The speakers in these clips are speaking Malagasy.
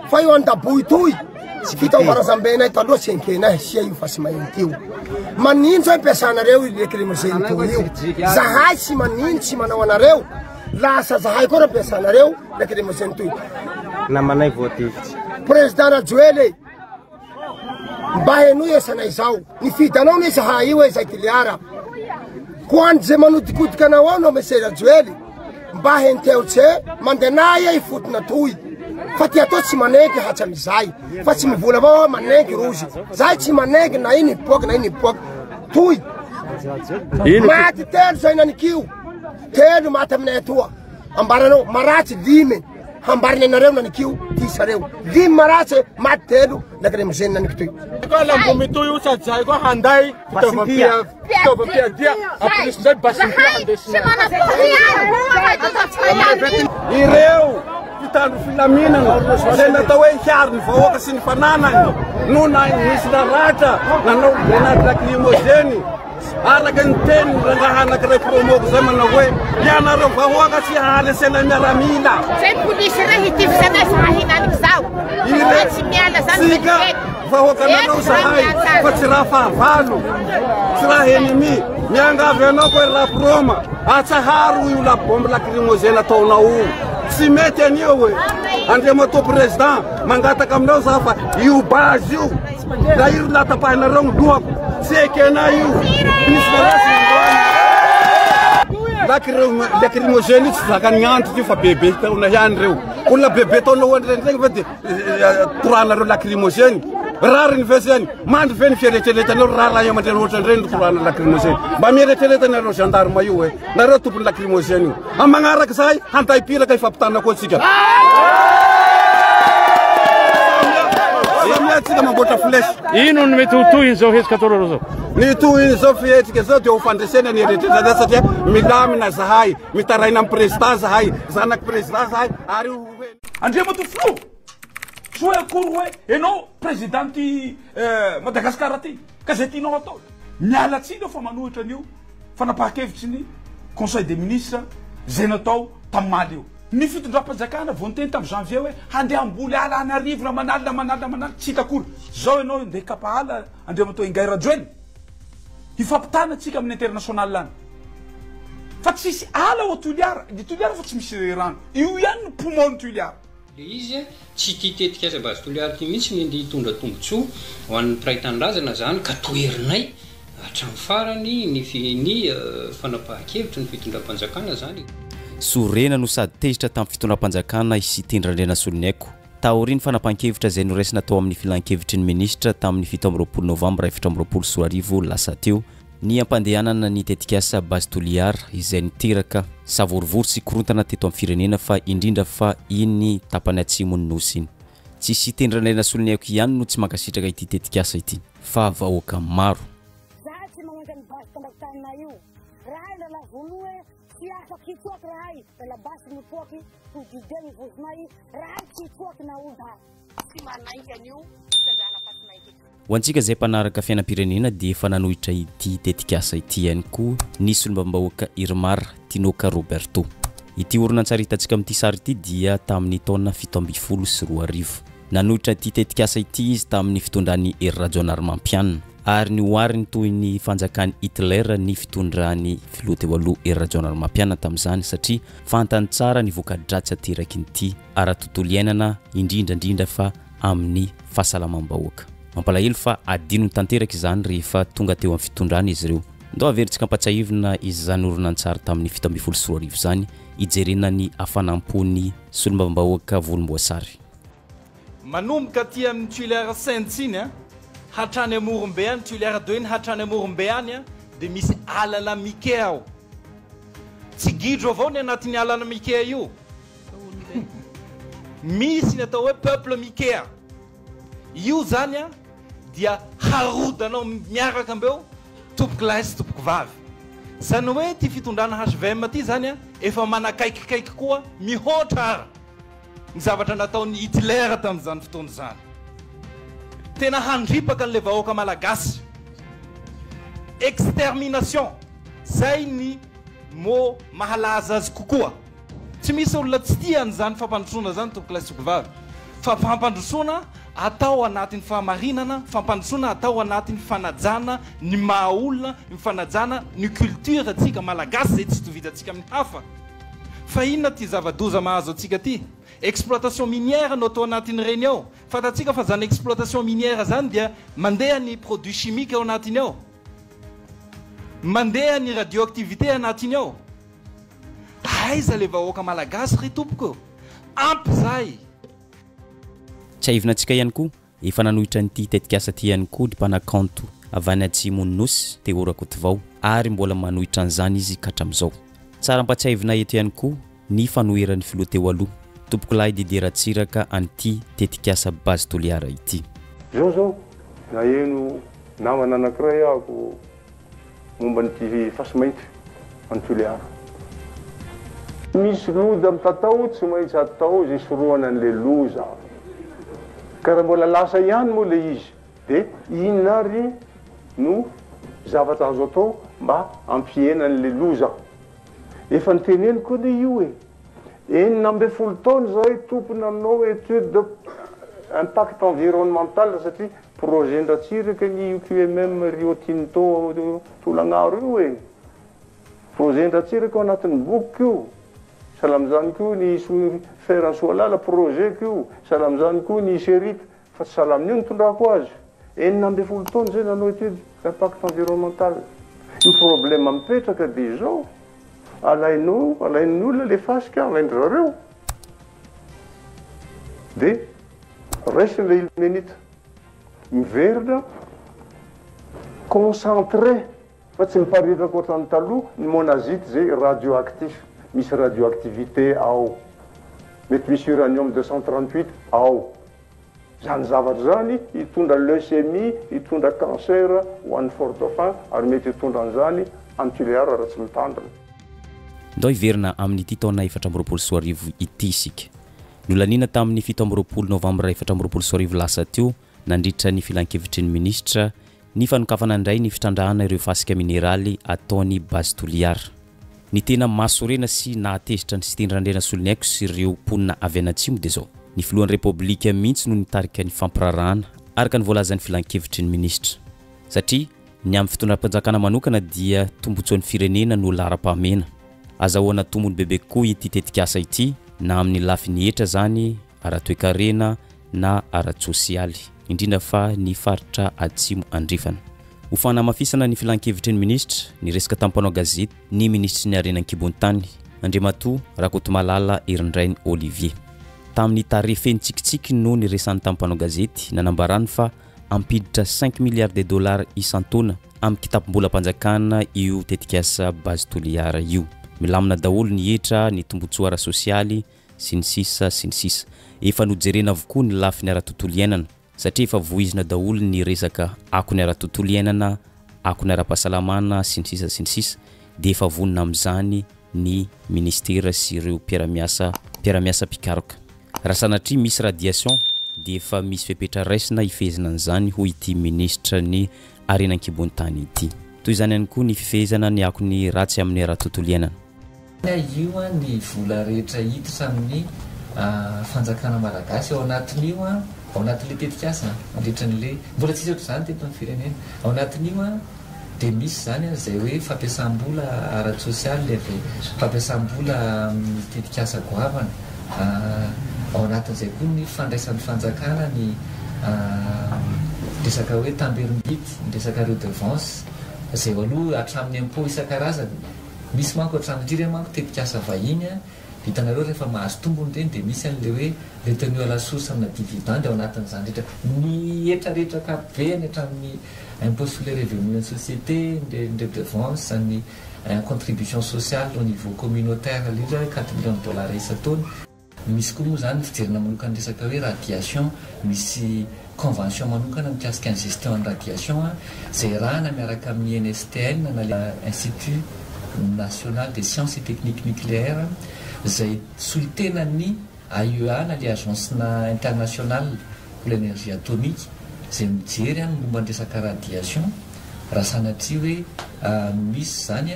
Fa io andaboy toy tsy vita marazambenay taloha tsy enkenay sia io fa tsy maintio manintsy ampiasanareo lekrimoseny toy io zahay tsy manintsy tsy manao anareo lasa zahay koa ampiasanareo lekrimoseny toy namanay voativitsy président Rajoely mba henoy esanay zao nifitanao ni zahay io zay tiliara ko any ze manodikodiky anao ao no monsieur Rajoely mba henteo tse mandenay ay fotona toy fa ty atao tsy maneky hatsamizay fa tsy mivola avao maneky rozy zay tsy maneky na iny ipoky toy maty telo zay nanikio telo maty aminay atoa ambaranao maratsy limy hambariny anareo nanikio ty sareo limy maratsy maty telo lekrimoseny naniky toy ko lambomy toy io sady zahay koa handay fitaovam-piadia ampinisizay basimpia handesina ireo pitandro filaminana zay natao hoe hiaro ny vahoaka sy ny fananany no na misy naratra nanao grenady lacrymogène araka ny teny rangaha anankiray promoko zay manao hoe ianareo vahoaka sy halesena miaramila zay polisy rey hitivizanay zahay hinaniky zao tsy miala zany sika vahoaka anareo zahay fa tsy raha fahavalo tsy raha ennemi miangavy anao koe raha proma atsaharo io labombe lacrymogène ataonao io tsy mety anio hoe andriamato président mangataka aminao za fa io base io da io latapahinareo ny lohako tsy ekena io misy lacrymogène io tsy zakany antitra io fa bebe taona ihany reo olona bebe taona hoanireny fa de toranareo lacrymogène rariny ve zany mandry ve ny fieretreretanareo raha io amandreny ohatran'ireny ny torana lacrymogène mba mieretreretanareo gendarme io hoe nareo tompony lacrymogène io amin'ny magnaraky zahay handay pilaka ifampitana koa atsika tsika mamboatra flèche ino ny mety hotoy zao hetsika ataonareo zao ny toy zao fihetsika zao de ho fandresena ny eretreretanareo satria milamina zahay mitaraina amin'ny président zahay zanaky président zahay ary andriamato flo soa akory hoe enao présidenty Madagasikara aty ka zay tianao atao miala tsika fa manohitra an'io fanapahan-kevitsy ny conseil des ministres zay natao tamin'ny maly io ny fitondram-panjakana vao niteny tamin'ny janvier hoe handeha amboly ala any arivo na manala tsy hita akory zao ianao ndeha kapahala andriamato Ingay Rajoely hifampitana tsika amin'ny international any fa tsisy ala ao Toliara fa tsy misy rano io ihany ny poumon ny Toliara le izy tsy tia tetika aza base Toliara ty mihitsy ny andeha hitondra tombotsoa ho an'ny mpiray-tanindrazana zany ka toerinay hatramy farany ny fanapahan-kevitra ny fitondram-panjakana zany sorena no sady tezitra tamin'ny fitondram-panjakana isy tendran-drena Soloneko taoriny fanapahan-kevitra zay noraisina tao amin'ny filan-kevitry ny ministra tamin'ny 7 novambra 2024 lasa teo ny ampandehanana ny tetikasa base Toliara izay niteraka savorivory sy korontana teto amin'ny firenena fa indrindra fa iny tapany atsimony nosy iny tsisy tendran-drena Soloneko ihany no tsy mankasitraka ity tetikasa ity fa vahoaka maro ho antsika zay mpanaraka fiainam-pirenena dia efa nanohitra ity tetikasa ity ihany koa nisy olombam-bahoaka Irmar Tinoka Roberto ity oronantsary hitantsika amin'ity sary ity dia tamin'ny taona 724 nanohitra ity tetikasa ity izy tamin'ny fitondrany Rajon Armampianina ary ny oariny toy ny fanjakany Hitler ny fitondrany filoha teo aloha Rajon Armampianina tamin'izany satria fantany tsara ny voka-dratsy ateraky nyity ara-tontolo iainana indrindrandrindra fa amin'ny fahasalamam-bahoaka mampalahelo fa adino tanteraka izany rehefa tonga teo amin'ny fitondrana izy ireo ndao averitsika ampatsahivina izy zany oronantsary tamin'ny 724 zany ijerena ny afanampony solombam-bahoaka volomboasary manomboka aty amin'ny Toliara Sainte iny hatrany amorombe any Toliara 2 iny hatrany amorombe any dia misy alana Mike ao tsy gidro avao ny anatin'ny alana Mike io misy ny atao hoe peuple Mike io zany dia harodanao miaraka ambeo tompoko lahy sy tompoko vavy zany hoe ty fitondrana HVM ty zany efa manakaikikaiky koa mihoatra ara ny zavatra nataon'ny Hitler tamin'izany fotoana zany tena handripaka an'le vahoaka malagasy extermination zay ny mo mahalaza azy kokoa tsy misy olona tsy tia an'izany fampanotrona zany tompoko lahy sy tompoko vavy fampandrosoana atao anatin'ny fahamarinana, fampandrosoana atao anatin'ny fanajana ny mahaolona, ny fanajana ny culture atsika malagasy zay tsy tovitantsika amin'ny hafa. Fa inona ty zava-doza mahazo atsika ty? Exploitation minière no atao anatin'ny reny ao. Fatatsika fa zany exploitation minière zany dia mandeha ny produit chimique ao anatiny ao, mandeha ny radioactivité anatiny ao. Aiza le vahoaka malagasy ry tompoko, ampy zay. Tsy ahivinantsika ihany koa efa nanohitra nyity tetikasa ty ihany koa ny mpanakanto avy any atsimo ny nosy te Orakotovao ary mbola manohitra an'izany izy ka hatramizao. Tsara mba tsy ahivina eto ihany koa ny fanoheran'ny filoha teo aloha tompoko lahy Didier Ratsiraka an'ity tetikasa base toliara ity. Zao naheno namana anankiray ako momba nyty fasimaity antoliara. Misy loza mitatao tsy maintsy atao zay soroana an'le loza. Karaha mbola lasa ihany moa le izy. De inona ry no zavatra azo atao mba ampihena an'le loza. Efa niteneny koa le io e. Enina amby folo taona zay tompony aminao étude de impact environnemental satria projet Ndratsiraka ny QMM Rio Tinto Tolagnaro io e. Projet Ndratsiraka ao anatin'ny boky io. Salamizany koa ny Feransoalala projet io. Salamizany koa ny Serika fa tsy salaminy io nitondrako azy. Enina amby folo taona zay nanao étude d'impact environnemental. Ny problème mipetraka dia zao. Alain'ny olona le fasika, alain'ny zareo. De raisiny le ilmenita. Miverina, concentré, fa tsy miparitaka ohatrany taloha, ny monazite zay radioactif. Misy radioactivité ao. Mety misy uranium 238 ao. Zany zavatra zany hitondra leucémie, hitondra cancer ho an'ny fort-dauphin ary mety hitondra an'izany antiliara raha tsy mitandrina. Ndao hiverina amin'ity taona 2024 ity isika. Nolanina tamin'ny 17 novambra 2024 lasa teo nandritra ny filan-kevitry ny ministra ny fanokafana indray ny fitrandrahana ireo fasika mineraly ataony base toliara. Ny tena masorena sy nahatezitra ny sitendrandrena solonyaiko sy ireo mponina avy anatsimo dia zao. Ny filohan'ny repoblika mihitsy no nitarika ny fampirarahana araka ny voalazan'ny filan-kevitry ny ministra. Satria ny amin'ny fitondram-panjakana manokana dia tombotsoan'ny firenena no lara-pahamena. Azahoana tombony bebe koa ity tetikasa ity na amin'ny lafiny etra zany ara-toekarena na ara-tsosialy indrindra fa ny faritra atsimo andrefana. Ho fanamafisana ny filan-kevitry ny ministra ny resaka tampanao gazety ny ministry ny arena Kibon-tany Andriamatoa Rakotomalala Erindrainy Olivier. Tamin'ny tarefeny tsikitsiky no ny resan'ny tampanao gazety nanambarany fa ampiditra 5 milliards de dollars isan-taona amin'ny kitapom-bolam-panjakana io tetikasa base toliara io. Milamina daholo ny etra ny tombotsoa ara-sosialy sy ny sisa. Efa nojerena avokoa ny lafiny ara-tontolo iainana satria efa voizina daholo ny resaka akony ara-tontolo iainana, akony ara-pahasalamana sy ny sisa dia efa vonina amin'izany ny ministera sy ireo mpiara-miasa pikaroka. Raha sanatria misy radiation dia efa misy fepetra raisina hifezina an'izany ho ity ministra ny arena Kibon-tany ity. Toy izany ihany koa ny fifehezana ny akony ratsy amin'ny ara-tontolo iainana. Io ny vola rehetra hiditra amin'ny fanjakana malagasy ao anatin'io ao anatin'le tetikasa mandritran'le mbola tsisy ohatr' izany teto amin'ny firenena. Ao anatin'io dia misy zany izay hoe fampiasam-bola ara-tsosialy le fampiasam-bola tetikasa goavana. Ao anatin'izay koa ny fandraisan'ny fanjakana ny resaka hoe tamberim-bity, ny resaka redevance izay aloha hatramin'ny impôt isan-karazany. Misy manko hatramin'ity re manko tetikasa vahiny hitanareo rehefa mahazo tombony reny dia misy an'le hoe retenue à la source amina dividende ao anatin'izany rehetra ny etrarehetra kapobeny hatramin'ny impôt sur les revenus en société, ny redevance, ny contribution sociale au niveau communautaire lira 4 millions de dollars isan-taona. Misy koa moa zany fijerena manokana resaka hoe radiation, misy convention manokana mikasika ny gestion en radiation izay rahana miaraka amin'ny NSTN na Institut national des sciences et techniques nucléaires izay solitenany AIEA na le agence internationale pour l'énergie atomique izay mijery momba ny resaka radiation raha sanatria hoe misy zany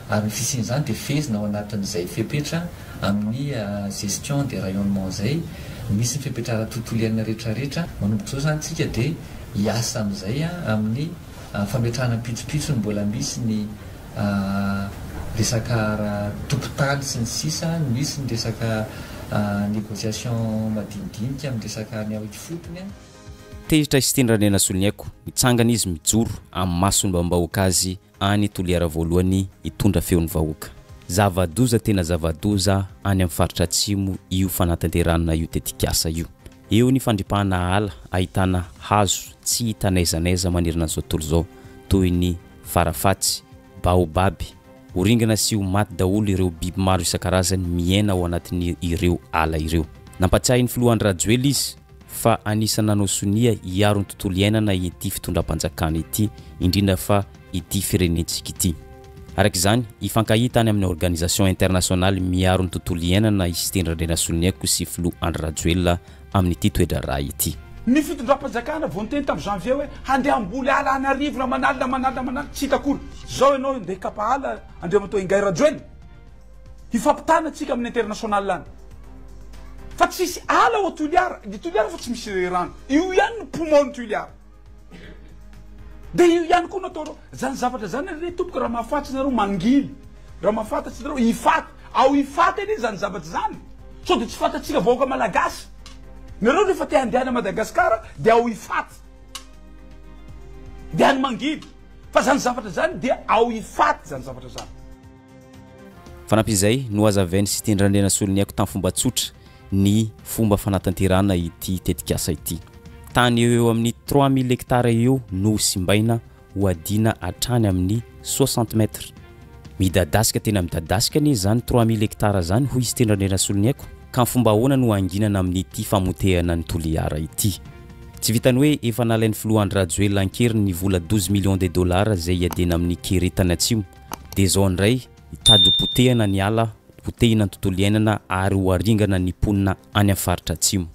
ary ny fisian'izany dia fezina ao anatin'izay fepetra amin'ny gestion des rayonnements zay misy ny fipetrara tontolo iainana rehetrarehetra manomboka zao zany tsika dia hiasa amin'izay amin'ny fametrahana pitsopitso ny mbola misy ny resaka topitaly sy ny sisa misy ny resaka négociation madinidinika amin'ny resaka ny ao fotony tehitra isitendranena soloniaiko mitsangana izy mijoro amin'ny masony mba-mbahoaka azy any toliara voalohany hitondra feon'ny vahoaka zavadoza tena zavadoza any amin'ny faritra atsimo io fanatanteranana io tetikasa io eo ny fandripahana ala ahitana hazo tsy hitanaisanaiza manerana an'izao tontolo zao toy ny farafatsy baobaby oringana sy ho maty daholo ireo biby maro isan-karazany miaina ao anatin' ireo ala ireo nampatsiahy ny filohan'ny rajoely izy fa anisana nanao sonia hiaro ny tontolo iainana ity fitondram-panjakana ity indrindra fa ity firenentsika ity arak'izany ifankahita any amin'ny organisation internationale miaro ny tontolo iainana izy tendrandrena soloniaiko sy filohan'ny rajoely amin'ity toedra raha ity ny fitondram-panjakana vao niteny tamin'ny janvier hoe handeha amboly ala any arivo na manala tsy hitakory zao ianao ndeha kapahala andriamanto ingay rajoely hifampitana atsika amin'ny international any fa tsisy ala ao Toliara ny Toliara fa tsy misy rano io ihany ny poumon Toliara dia io ihany koa natao zany zavatra zany re tompoka raha mahafatsy nareo mangily raha mahafantatsy nareo hifaty ao hifaty eny zany zavatra zany so dia tsy fantatsika vahoaka malagasy nareo rehefa te handehana Madagasikara dia ao hifaty dia any mangily fa zany zavatra zany dia ao hifaty zany zavatra zany fanampizay no azavainy sy tendranena soloniaiko tamin'ny fomba tsotra ny fomba fanatanterana ity tetikasa ity tany eo amin'ny 3000 hectares eo no simbaina ho adina hatrany amin'ny 60 mètres midadasika tena midadasika ny zany 3000 hectares zany ho izy tendranena soloniaiko ka fomba ahoana no anginana amin'ny ity famotehana ny Toliara ity tsy vitany hoe efa nalain'ny filohan'ny rajoely ankeriny ny vola 12 millions de dollars zay iadena amin'ny keretana atsimo dia zao ndray hitady potehana ny ala potehina ny tontolo iainana ary ho aringana ny ponina any amin'ny faritra atsimo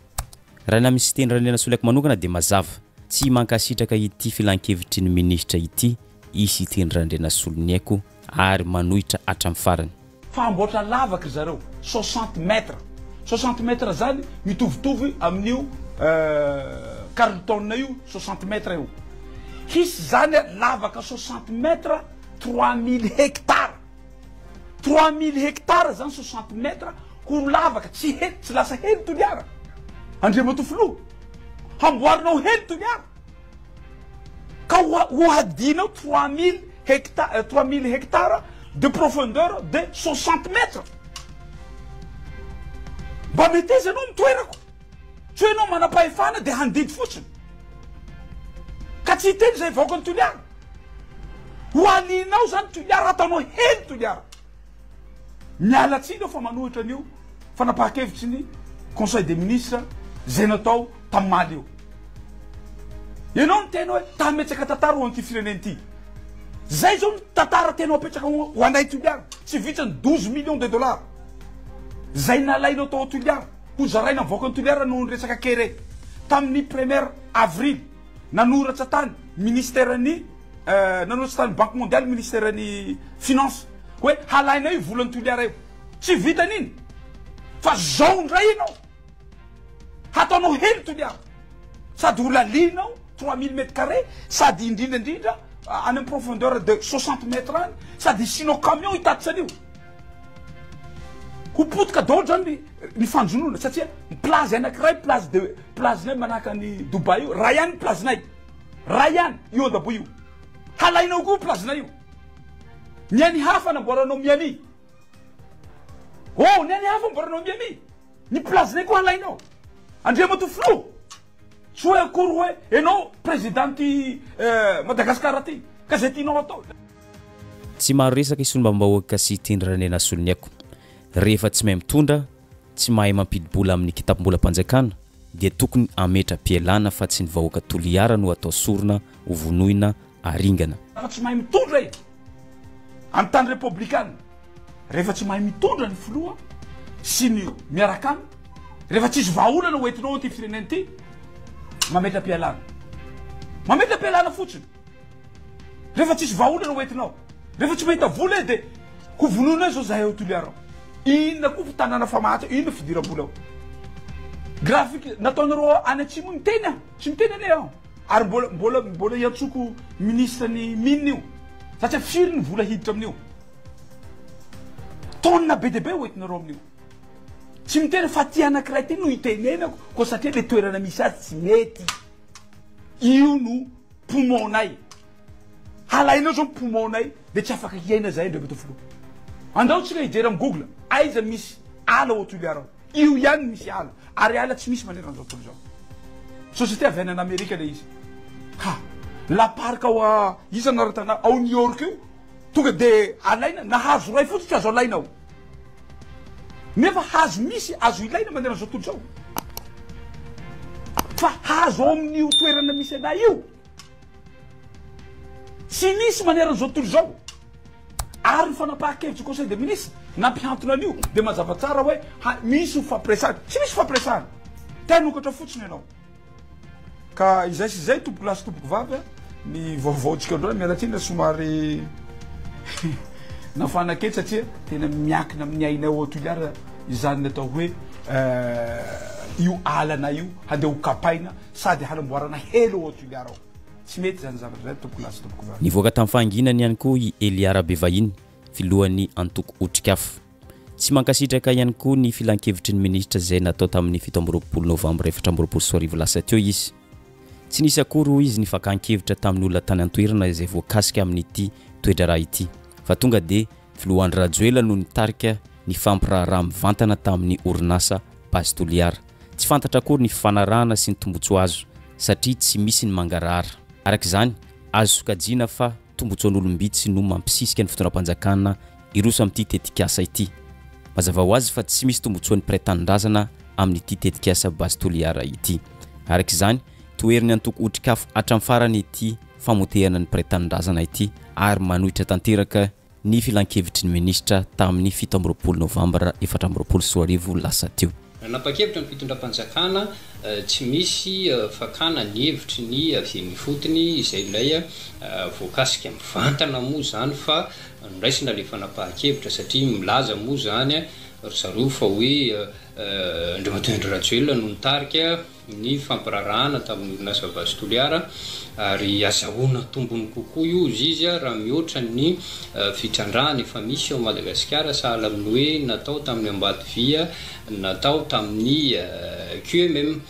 raha na misy tendranena soloniaiko manokana dia mazava tsy mankasitraka ity filan-kevitry ny ministra ity isy tendranena soloniaiko ary manohitra hatramin'ny farany fa amboatra lavaka zareo 60 mètres 60 mètres zany mitovitovy amin'io carton io 60 mètres io hisy zany lavaka 60 mètres 3000 hectares 3000 hectares zany 60 mètres ho lavaka tsy lasa hely Toliara andriamanto filoha hamboarinao hely Toliara ka ho adinao 3000 hectares de profondeur de 60 mètres mba mety izy anao mitoerako tsy hoe anao manam-pahefana dia handidy fotsiny ka tsy hiteny zay vahoaka ny Toliara ho alinao zany Toliara ataonao hely Toliara miala tsiny fa manohitra an'io fanapahan-kevitry ny conseil des ministres zay natao tamin'ny maly io ianao ny tena hoe tametsaka tantara ho an'ity fireneny ity zay zao ny tantara tena apetraka ho anay Toliara tsy vitsany 12 millions de dollars zay nalainao tao Toliara ho zaraina mivoaka ny Toliara noho ny resaka kere tamin'ny 1er avril nanoratra tany ministère-ny nanoratra tany banque mondiale ministère-ny finance hoe halaina io volan'ny Toliara io tsy vitan'iny fa zao ndray ianao hataonao hely Toliara sady ho lalinao 3000 mètres carrés sady indrindra any amin'ny profondeur de 60 mètres any sady isinao camion hitatitra an'io ho potika daholo zany ny fanjonona satria plaze anankiray plazenay manahaka ny Dubai io raha ihany plazenay raha ihany io andabo io halainao koa plazenay io ny any hafa namboaranao Miami ny any hafa namboaranao Miami ny plazenay koa halainao andriamanto filoha tsy hoe akory hoe ianao présidenty Madagasikara ty ka zay tianao atao tsy maro resaka isolombambahoaka sy tendranena soloniaiko rehefa tsy mahay mitondra tsy mahay mampidibola amin'ny kitapom-bolam-panjakana dia tokony ametra-pialana fa tsy ny vahoaka Toliara no atao sorona ho vonoina aringana rehefa tsy mahay mitondra amin'ny tany républicaine rehefa tsy mahay mitondra ny filoha sy ny miaraka aminy rehefa tsisy vahaolana hoentinao ty fireneny ty mametra-pialana fotsiny rehefa tsisy vahaolana hoentinao rehefa tsy mahita vola dia ho vonoina zao zahay ao Toliara inona koa fitanana famahatsa inona fidiram-bola ao graphique nataonareo any atsimo miteny tsy miteny ane ao ary mbola iatsoko ministre ny mine io satria firy ny vola hiditra amin'io tonna be de be hoentinareo amin'io tsy miteny fa ty anankiray ty no hitenenako ko satria le toerana misy azy tsy mety io no poumonay halainao zao poumonay de tsy afaka hiaina zay ndre betofilo andao tsika hijery amin'ny google aiza misy ala otuliarao io ihany misy ala ary ala tsy misy maneran'izao tontolo zao société avy any an'Amerika le izy ha la parka ao iza naratana ao New York io tonga de alaina na hazo ray fotsy tsy azo alaina ao nefa hazo misy azo ilaina maneran'izao tontolo zao fa hazo ao amin'io toerana misy anay io tsy misy maneran'izao tontolo zao ary ny fanapahan-kevitry conseil des ministres nampiantona an'io de mazava tsara hoe misy fampiresahana tsy misy fampiresahana tanokatra fotsiny ianao ka izay sy zay tompoko lasy tompoko vavy ny vaovaotsika androany mialatsiny somary nafanakety satria tena miakina amin'ny ainay otuliara izany natao hoe io alana io handeha ho kapaina sady hanamboarana helo otuliara ao tsy mety zany zavatra zay tompoko lasy tompoko vavy nivoaka tamin'ny fahanginany ihany koa i Eliara Bevahiny filohan'ny antoko otrikafo tsy mankasitraka ihany koa ny filan-kevitry ny ministra zay natao tamin'ny 7 novambra 2024 lasa teo izy tsy nisy akory izy nifakan-kevitra tamin'ny olona tany antoerana izay voakasika amin'ity toetra raha ity fa tonga de filohan'ny Rajoela no nitarika ny fampiraharaha mivantana tamin'ny orinasa base toliara tsy fantatra akory ny fanarahana sy ny tombotsoa azo satria tsy misy ny mangarahara arak'izany azo sokajiana fa tombotsoan'olombitsy no mampisisika ny fitondram-panjakana iroso amin'ity tetikasa ity mazava ho azy fa tsy misy tombotsoan'ny mpiray-tanindrazana amin'ity tetikasa base toliara ity arak'izany toeriny antoko otrikafo hatramin'ny farany ity famotehana ny mpiray-tanindrazana ity ary manohitra tanteraka ny filan-kevitry ny ministra tamin'ny 7 novambra 2024 lasa teo nanapa-kevitra ny fitondram-panjakana tsy misy fakana ny hevitry ny avy fotony izay ilay voakasika mivantana moa zany fa nraisina le fanapahan-kevitra satria milaza moa zany zareo fa hoe Andriamatoa Rajoelina no nitarika ny fampirarahana tamin'ny orinasa base toliara ary azahoana tombony kokoa io izy raha mihoatra ny fitrandrahana efa misy ao Madagasikara sahala amin'ny hoe natao tamin'ny Ambatovia natao tamin'ny QMM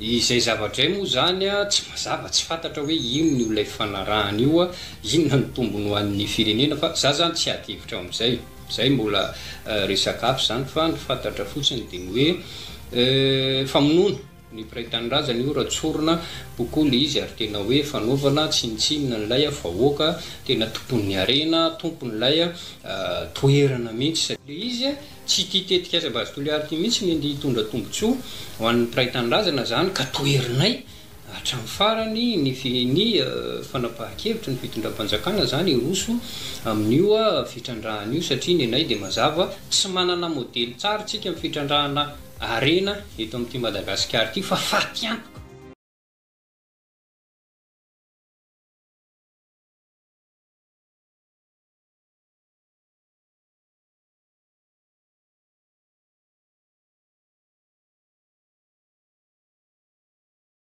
izay zavatra moa zany tsy mazava tsy fantatra hoe ino ny olay fanarahana io inona ny tombony ho an'ny firenena fa za zany tsy adihevitra amin'izay zay mbola resakafo zany fa ny fantatra fotsiny de ny hoe famonoana ny mpiray-tanindrazana io ratsorina kokoa le izy ary tena hoe fanaovana tsinitsinina nylay vahoaka tena tompon'ny arena tompon'lay toerana mihitsy le izy tsy tia tetikasa base toliara ty mihitsy ny hitondra tombotsoa ho an'ny mpiray-tanindrazana zany ka toerinay hatramin'ny farany ny fanapahan-kevitra ny fitondram-panjakana zany iroso amin'io fitrandrahana io satria ny anay de mazava tsy manana modely tsara tsika amin'ny fitrandrahana arena eto amin'ity Madagasikara ity fa faty antoka